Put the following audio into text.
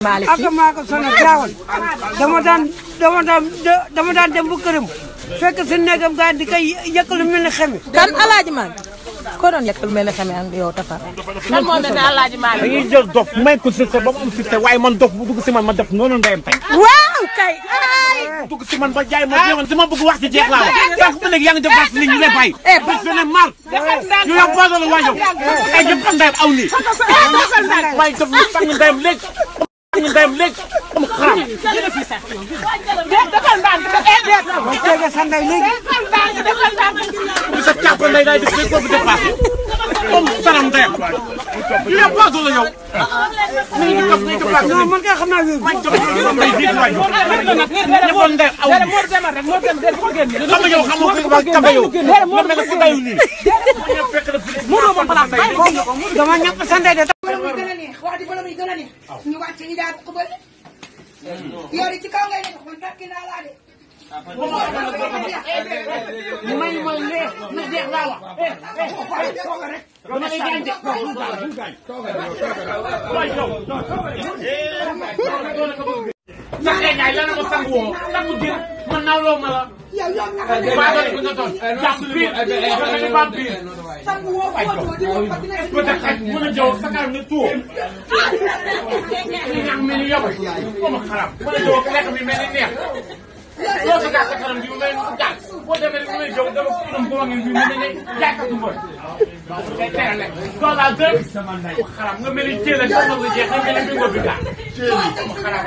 ak maa ko sonal gaawal dama daan dem bu këram fekk si negam gaa di koy yëkk lu mel ni xeme. kan Alaaji Maalik ko doon yëkk lu mel ni xeme ak yow Tafa. kan moo mel ne Alaaji Maalik. dañuy jël dof may ko succès ba mu am succès waaye man dof bu dugg si man ma def noonu ndeyam tey. waaw kay ay. dugg si man ba jaay ma ñëwoon dama bëgg wax ci jeex laa wax. sànq ba léegi yaa ngi def baax nit ñi lay bàyyi. bés bu ne mar. ñu yor poids la waajoo. ay jëpp ak ndeyam aw nii. may def lu sang ndeyam léegi. ñu ndeyam léegi comme xaram. defal ndànk ma tege sa ndey léegi. bu sa càpp ndey day def day boobu dépassé. comme saram ndeyam. ñu yor poids la yow. non man kay xam naa wér. may jiitu waajoo. ñëppoon ndeyam aw nii. xam nga yow xamoo ko waa Kamba yow. nga mel ne ku dayu nii. dama ñàkk sa ndey de. wax di bala muy gën a neex ñu wàcc ñu daal ko bëri yow ci kaw ngay nekk man takki naa laa de may mooy lee na jeex laa wax. dama lay gaañ de. sax ñaay lan ma sangu woo sangu jën man nawloo ma la. yow yow naka la waa doon ko nga doon. jàpp biir dafa ba biir. sangu woo ko ko tax ak mën a jow sa kanam ne tuwo. ñu ñax mel ni yow ko ma xaram mën a jow lekk bi mel ni neex. loo sa sa kanam bi mu mel ni gàtt boo demee rek mën a jow dama ko boo ngeen bi mu mel ni jàkkatu mbër. day teel rek loolu laa gën xaram nga mel ni jéel ak sama nga jeex nga mel ni bingo bi gàtt. xaram